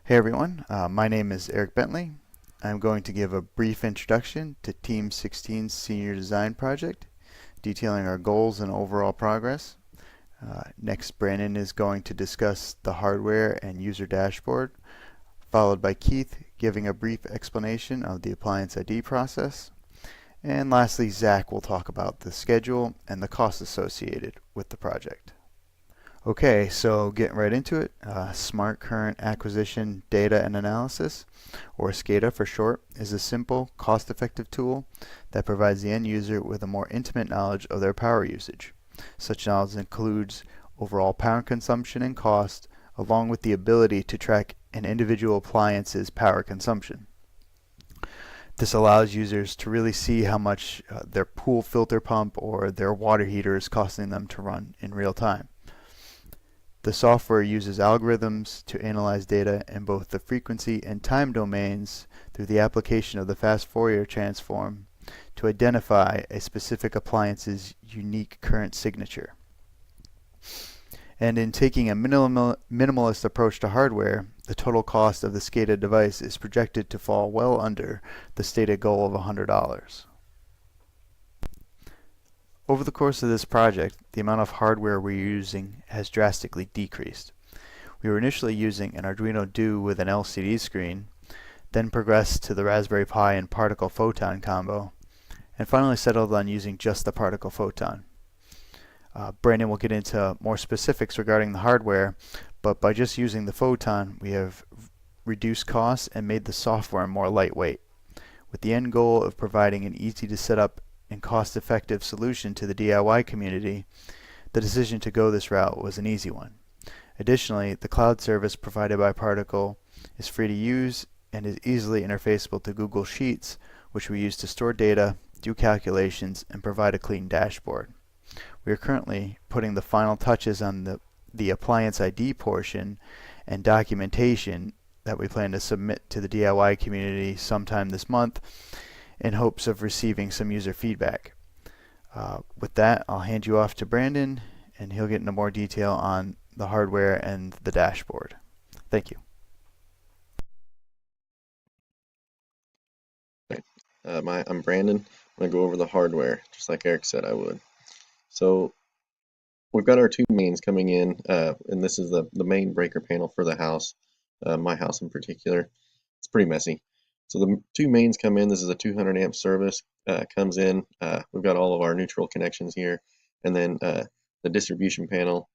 Hey everyone, my name is Eric Bentley. I'm going to give a brief introduction to Team 16's Senior Design Project, detailing our goals and overall progress. Next, Brandon is going to discuss the hardware and user dashboard, followed by Keith giving a brief explanation of the appliance ID process. And lastly, Zach will talk about the schedule and the costs associated with the project. Okay, so getting right into it, Smart Current Acquisition Data and Analysis, or SCADA for short, is a simple, cost-effective tool that provides the end user with a more intimate knowledge of their power usage. Such knowledge includes overall power consumption and cost, along with the ability to track an individual appliance's power consumption. This allows users to really see how much their pool filter pump or their water heater is costing them to run in real time. The software uses algorithms to analyze data in both the frequency and time domains through the application of the fast Fourier transform to identify a specific appliance's unique current signature. And in taking a minimalist approach to hardware, the total cost of the SCADA device is projected to fall well under the stated goal of $100. Over the course of this project, the amount of hardware we're using has drastically decreased. We were initially using an Arduino Do with an LCD screen, then progressed to the Raspberry Pi and particle photon combo, and finally settled on using just the particle photon. Brandon will get into more specifics regarding the hardware, but by just using the photon, we have reduced costs and made the software more lightweight, with the end goal of providing an easy to set up and cost-effective solution to the DIY community. The decision to go this route was an easy one. Additionally, the cloud service provided by Particle is free to use and is easily interfaceable to Google Sheets, which we use to store data, do calculations, and provide a clean dashboard. We are currently putting the final touches on the appliance ID portion and documentation that we plan to submit to the DIY community sometime this month in hopes of receiving some user feedback. With that, I'll hand you off to Brandon, and he'll get into more detail on the hardware and the dashboard. Thank you. I'm Brandon. I'm going to go over the hardware, just like Eric said I would. So we've got our two mains coming in, and this is the main breaker panel for the house, my house in particular. It's pretty messy. So the two mains come in. This is a 200 amp service, comes in. We've got all of our neutral connections here, and then the distribution panel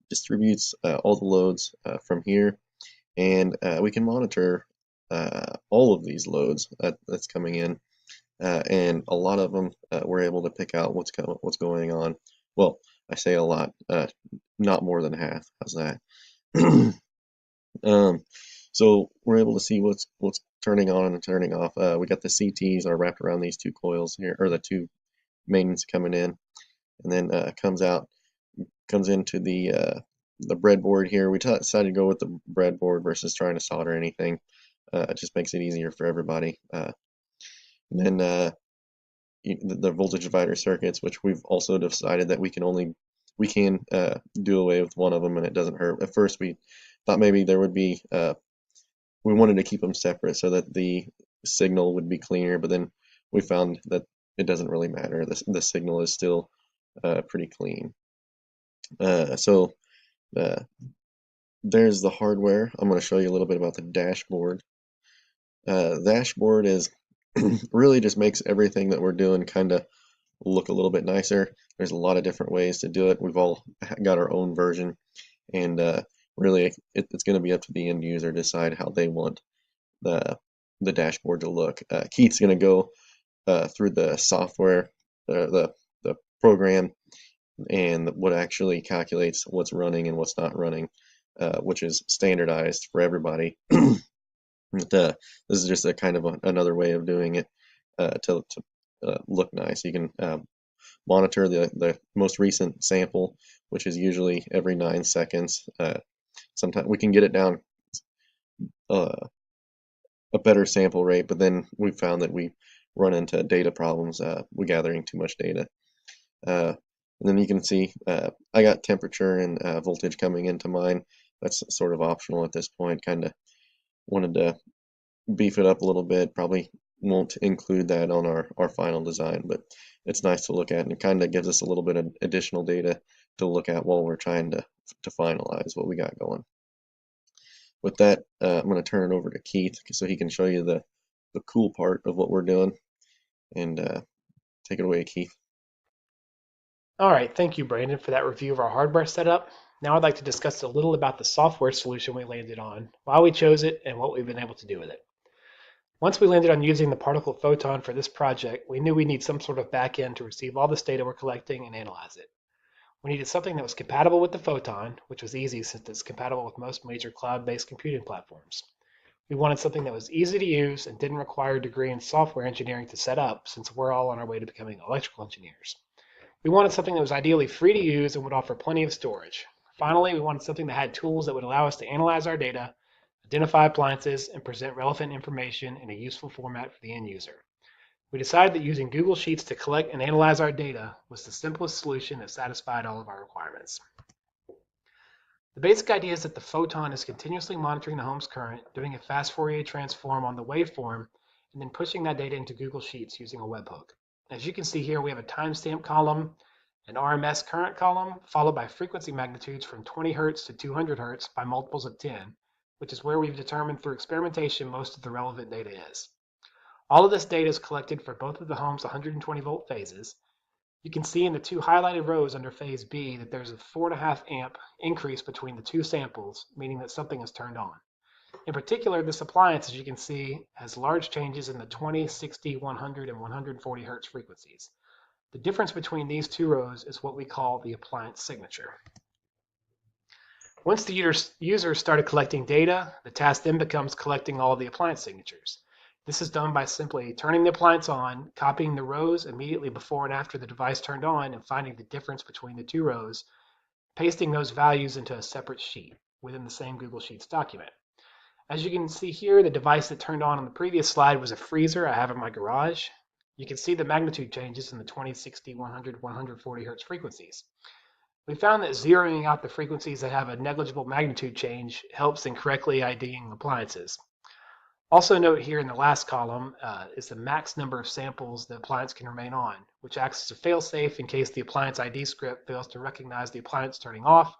distributes all the loads from here, and we can monitor all of these loads that's coming in, and a lot of them we're able to pick out what's going on. Well, I say a lot, not more than half. How's that? So we're able to see what's turning on and turning off. We got the CTs are wrapped around these two coils here, or the two mains coming in, and then comes into the breadboard here. We decided to go with the breadboard versus trying to solder anything. It just makes it easier for everybody. And then the voltage divider circuits, which we've also decided that we can do away with one of them and it doesn't hurt. At first we thought maybe there would be we wanted to keep them separate so that the signal would be cleaner, but then we found that it doesn't really matter. The signal is still pretty clean. So there's the hardware. I'm going to show you a little bit about the dashboard. The dashboard is really just makes everything that we're doing kind of look a little bit nicer. There's a lot of different ways to do it. We've all got our own version, and really it's going to be up to the end user to decide how they want the dashboard to look. Keith's going to go through the software, the program, and what actually calculates what's running and what's not running, which is standardized for everybody. This is just a kind of another way of doing it to look nice. You can monitor the most recent sample, which is usually every 9 seconds. Sometimes we can get it down a better sample rate, but then we found that we run into data problems. We're gathering too much data. And then you can see I got temperature and voltage coming into mine. That's sort of optional at this point, kind of wanted to beef it up a little bit. Probably won't include that on our final design, but it's nice to look at, and it kind of gives us a little bit of additional data to look at while we're trying to finalize what we got going. With that, I'm going to turn it over to Keith so he can show you the cool part of what we're doing. And take it away, Keith. All right, thank you, Brandon, for that review of our hardware setup. Now I'd like to discuss a little about the software solution we landed on, why we chose it, and what we've been able to do with it. Once we landed on using the particle photon for this project, we knew we need some sort of backend to receive all this data we're collecting and analyze it. We needed something that was compatible with the photon, which was easy since it's compatible with most major cloud-based computing platforms. We wanted something that was easy to use and didn't require a degree in software engineering to set up, since we're all on our way to becoming electrical engineers. We wanted something that was ideally free to use and would offer plenty of storage. Finally, we wanted something that had tools that would allow us to analyze our data, identify appliances, and present relevant information in a useful format for the end user. We decided that using Google Sheets to collect and analyze our data was the simplest solution that satisfied all of our requirements. The basic idea is that the photon is continuously monitoring the home's current, doing a fast Fourier transform on the waveform, and then pushing that data into Google Sheets using a webhook. As you can see here, we have a timestamp column, an RMS current column, followed by frequency magnitudes from 20 Hertz to 200 Hertz by multiples of 10, which is where we've determined through experimentation most of the relevant data is. All of this data is collected for both of the home's 120 volt phases. You can see in the two highlighted rows under phase B that there's a 4.5 amp increase between the two samples, meaning that something is turned on. In particular, this appliance, as you can see, has large changes in the 20, 60, 100, and 140 Hertz frequencies. The difference between these two rows is what we call the appliance signature. Once the user started collecting data, the task then becomes collecting all of the appliance signatures. This is done by simply turning the appliance on, copying the rows immediately before and after the device turned on, and finding the difference between the two rows, pasting those values into a separate sheet within the same Google Sheets document. As you can see here, the device that turned on the previous slide was a freezer I have in my garage. You can see the magnitude changes in the 20, 60, 100, 140 Hertz frequencies. We found that zeroing out the frequencies that have a negligible magnitude change helps in correctly IDing appliances. Also note here in the last column is the max number of samples the appliance can remain on, which acts as a fail-safe in case the appliance ID script fails to recognize the appliance turning off,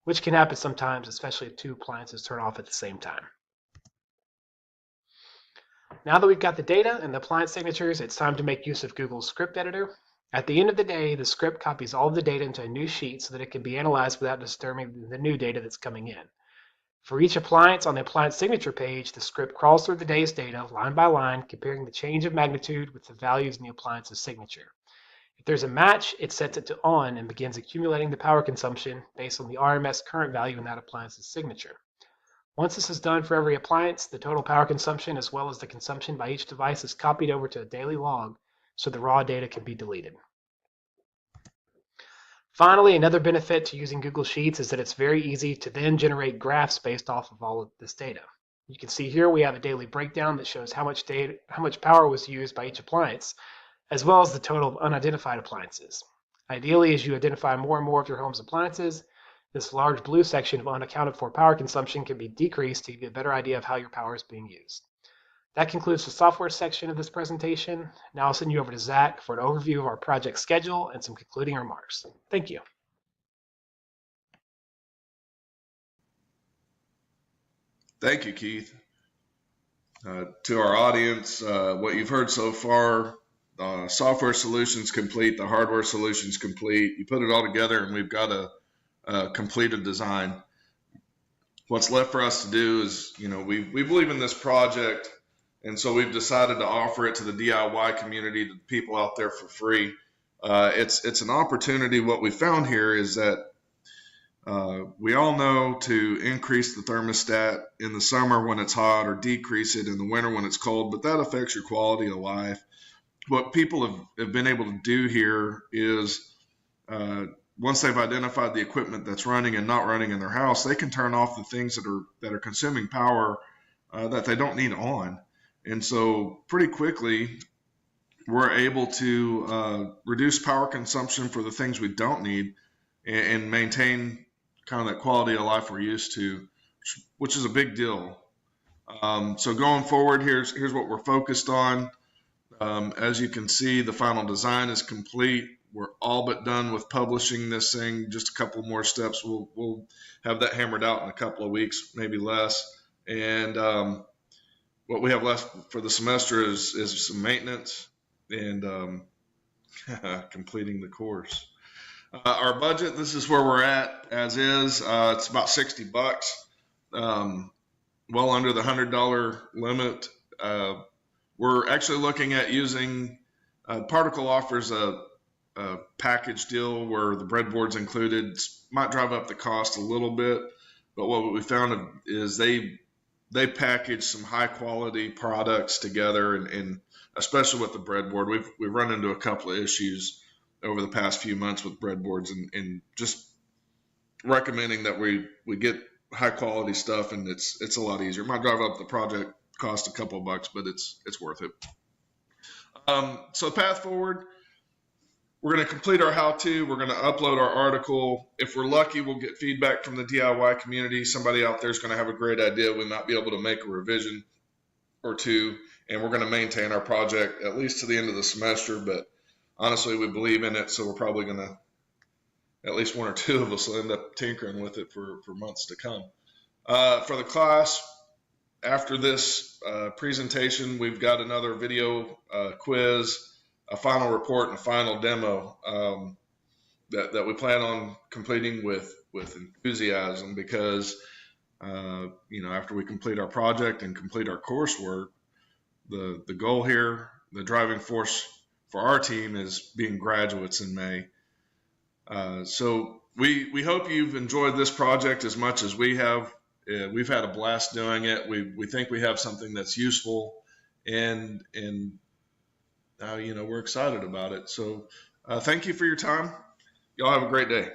which can happen sometimes, especially if two appliances turn off at the same time. Now that we've got the data and the appliance signatures, it's time to make use of Google's script editor. At the end of the day, the script copies all of the data into a new sheet so that it can be analyzed without disturbing the new data that's coming in. For each appliance on the appliance signature page, the script crawls through the day's data line by line, comparing the change of magnitude with the values in the appliance's signature. If there's a match, it sets it to on and begins accumulating the power consumption based on the RMS current value in that appliance's signature. Once this is done for every appliance, the total power consumption as well as the consumption by each device is copied over to a daily log so the raw data can be deleted. Finally, another benefit to using Google Sheets is that it's very easy to then generate graphs based off of all of this data. You can see here we have a daily breakdown that shows how much power was used by each appliance, as well as the total of unidentified appliances. Ideally, as you identify more and more of your home's appliances, this large blue section of unaccounted for power consumption can be decreased to give you a better idea of how your power is being used. That concludes the software section of this presentation. Now I'll send you over to Zach for an overview of our project schedule and some concluding remarks. Thank you. Thank you, Keith. To our audience, what you've heard so far, software solutions complete, the hardware solutions complete. You put it all together and we've got a completed design. What's left for us to do is, we believe in this project, and so we've decided to offer it to the DIY community, to the people out there for free. It's an opportunity. What we found here is that we all know to increase the thermostat in the summer when it's hot or decrease it in the winter when it's cold, but that affects your quality of life. What people have been able to do here is once they've identified the equipment that's running and not running in their house, they can turn off the things that are consuming power that they don't need on. And so pretty quickly, we're able to reduce power consumption for the things we don't need and maintain kind of that quality of life we're used to, which is a big deal. So going forward, here's what we're focused on. As you can see, the final design is complete. We're all but done with publishing this thing. Just a couple more steps. We'll have that hammered out in a couple of weeks, maybe less. And what we have left for the semester is some maintenance and completing the course. Our budget, this is where we're at as is. It's about $60, well under the $100 limit. We're actually looking at using, Particle offers a package deal where the breadboard's included. Might drive up the cost a little bit, but what we found is they package some high quality products together, and especially with the breadboard, we've run into a couple of issues over the past few months with breadboards, and just recommending that we get high quality stuff, and it's a lot easier. It might drive up the project cost a couple of bucks, but it's worth it. So the path forward, we're going to complete our how-to. We're going to upload our article. If we're lucky, we'll get feedback from the DIY community. Somebody out there is going to have a great idea. We might be able to make a revision or two, and we're going to maintain our project at least to the end of the semester. But honestly, we believe in it, so we're probably going to, at least one or two of us will end up tinkering with it for months to come. For the class, after this presentation, we've got another video quiz, a final report, and a final demo that we plan on completing with enthusiasm, because after we complete our project and complete our coursework, the goal here, the driving force for our team, is being graduates in May. So we hope you've enjoyed this project as much as we have. We've had a blast doing it. We think we have something that's useful, and we're excited about it. So thank you for your time. Y'all have a great day.